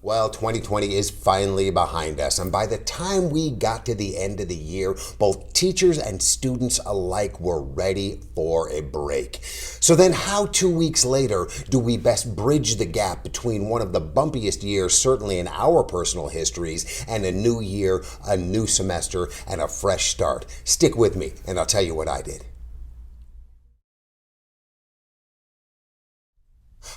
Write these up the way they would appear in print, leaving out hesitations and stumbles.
Well, 2020 is finally behind us, and by the time we got to the end of the year, both teachers and students alike were ready for a break. So then how 2 weeks later do we best bridge the gap between one of the bumpiest years, certainly in our personal histories, and a new year, a new semester, and a fresh start? Stick with me, and I'll tell you what I did.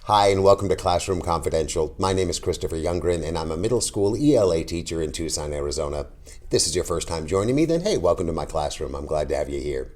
Hi, and welcome to Classroom Confidential. My name is Christopher Youngren, and I'm a middle school ELA teacher in Tucson, Arizona. If this is your first time joining me, then hey, welcome to my classroom. I'm glad to have you here.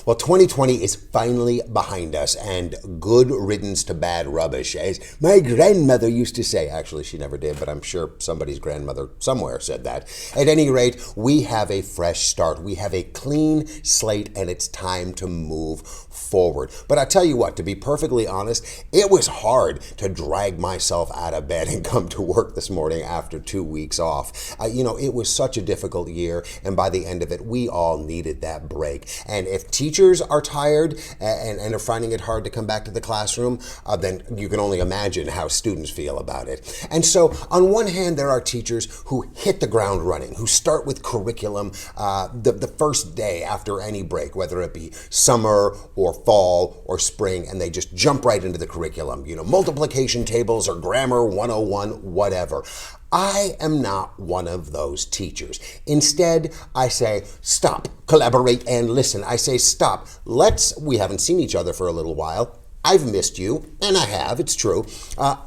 Well, 2020 is finally behind us, and good riddance to bad rubbish, as my grandmother used to say. Actually, she never did, but I'm sure somebody's grandmother somewhere said that. At any rate, we have a fresh start. We have a clean slate, and it's time to move forward. But I tell you what, to be perfectly honest, it was hard to drag myself out of bed and come to work this morning after 2 weeks off. It was such a difficult year, and by the end of it, we all needed that break. And if teachers are tired and are finding it hard to come back to the classroom, then you can only imagine how students feel about it. And so on one hand, there are teachers who hit the ground running, who start with curriculum the first day after any break, whether it be summer or fall or spring, and they just jump right into the curriculum, multiplication tables or grammar 101, whatever. I am not one of those teachers. Instead, I say, stop, collaborate, and listen. I say, stop. We haven't seen each other for a little while. I've missed you, and I have, it's true.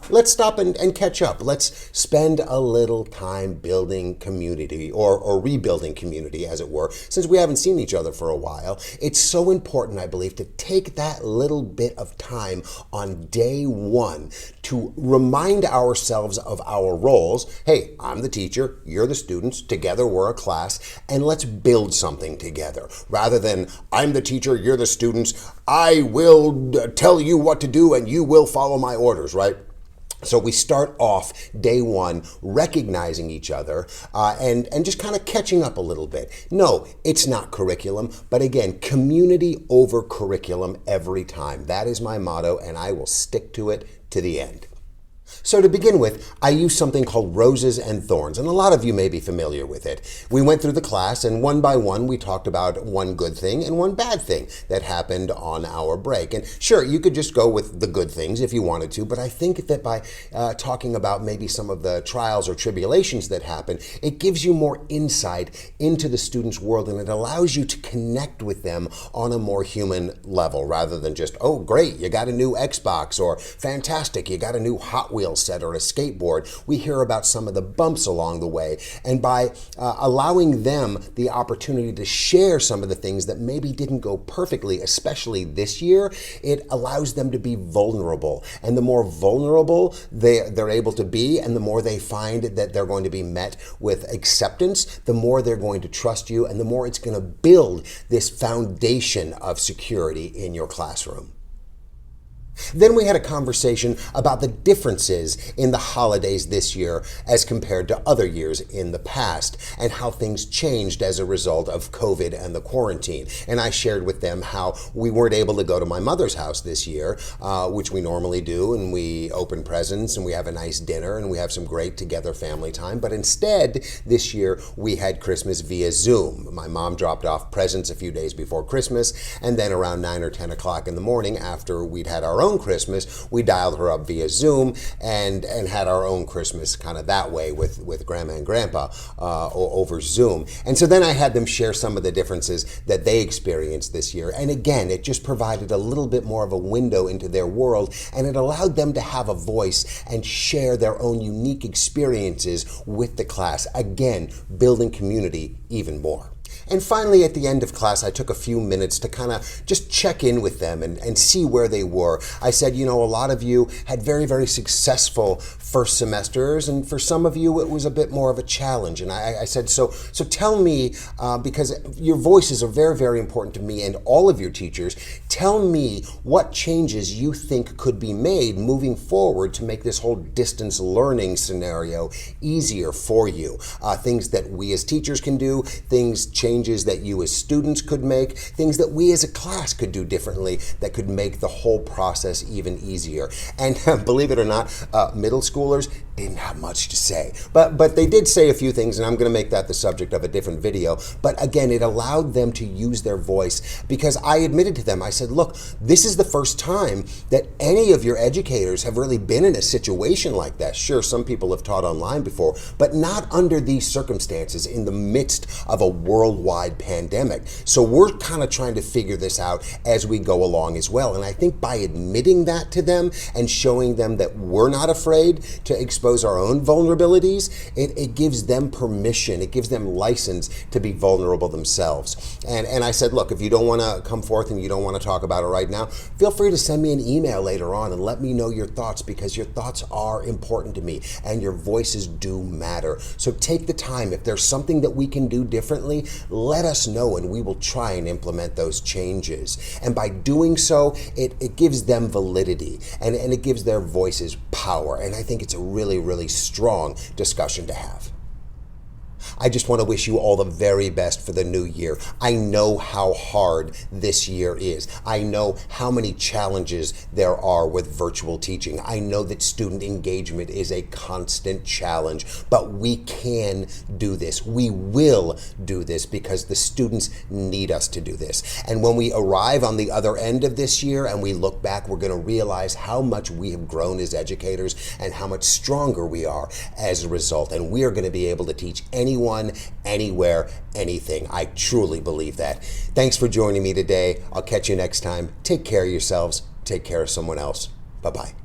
Let's stop and catch up. Let's spend a little time building community or rebuilding community, as it were, since we haven't seen each other for a while. It's so important, I believe, to take that little bit of time on day one to remind ourselves of our roles. Hey, I'm the teacher, you're the students, together we're a class, and let's build something together. Rather than, I'm the teacher, you're the students, I will tell you what to do and you will follow my orders, right? So we start off day one recognizing each other and just kind of catching up a little bit. No, it's not curriculum, but again, community over curriculum every time. That is my motto, and I will stick to it to the end. So to begin with, I use something called Roses and Thorns, and a lot of you may be familiar with it. We went through the class, and one by one, we talked about one good thing and one bad thing that happened on our break. And sure, you could just go with the good things if you wanted to, but I think that by talking about maybe some of the trials or tribulations that happen, it gives you more insight into the student's world, and it allows you to connect with them on a more human level, rather than just, oh, great, you got a new Xbox, or fantastic, you got a new Hot Wheels set or a skateboard. We hear about some of the bumps along the way, and by allowing them the opportunity to share some of the things that maybe didn't go perfectly, especially this year, it allows them to be vulnerable. And the more vulnerable they're able to be, and the more they find that they're going to be met with acceptance, the more they're going to trust you, and the more it's going to build this foundation of security in your classroom. Then we had a conversation about the differences in the holidays this year as compared to other years in the past, and how things changed as a result of COVID and the quarantine. And I shared with them how we weren't able to go to my mother's house this year, which we normally do, and we open presents and we have a nice dinner and we have some great together family time. But instead, this year, we had Christmas via Zoom. My mom dropped off presents a few days before Christmas, and then around 9 or 10 o'clock in the morning, after we'd had our own Christmas, we dialed her up via Zoom and had our own Christmas kind of that way with Grandma and Grandpa over Zoom. And so then I had them share some of the differences that they experienced this year. And again, it just provided a little bit more of a window into their world, and it allowed them to have a voice and share their own unique experiences with the class. Again, building community even more. And finally, at the end of class, I took a few minutes to kind of just check in with them and see where they were. I said, a lot of you had very, very successful first semesters, and for some of you, it was a bit more of a challenge. And I said, so tell me, because your voices are very, very important to me and all of your teachers, tell me what changes you think could be made moving forward to make this whole distance learning scenario easier for you. Things that we as teachers can do, changes changes that you as students could make, things that we as a class could do differently that could make the whole process even easier. And believe it or not, middle schoolers didn't have much to say. But they did say a few things, and I'm going to make that the subject of a different video. But again, it allowed them to use their voice, because I admitted to them, I said, look, this is the first time that any of your educators have really been in a situation like that. Sure, some people have taught online before, but not under these circumstances in the midst of a worldwide pandemic. So we're kind of trying to figure this out as we go along as well. And I think by admitting that to them and showing them that we're not afraid to expose our own vulnerabilities, it gives them permission, it gives them license to be vulnerable themselves. And I said, look, if you don't want to come forth and you don't want to talk about it right now, feel free to send me an email later on and let me know your thoughts, because your thoughts are important to me and your voices do matter. So take the time. If there's something that we can do differently, let us know and we will try and implement those changes. And by doing so, it gives them validity and it gives their voices power. And I think it's a really, really strong discussion to have. I just want to wish you all the very best for the new year. I know how hard this year is. I know how many challenges there are with virtual teaching. I know that student engagement is a constant challenge, but we can do this. We will do this because the students need us to do this. And when we arrive on the other end of this year and we look back, we're going to realize how much we have grown as educators and how much stronger we are as a result. And we are going to be able to teach anyone, anywhere, anything. I truly believe that. Thanks for joining me today. I'll catch you next time. Take care of yourselves. Take care of someone else. Bye-bye.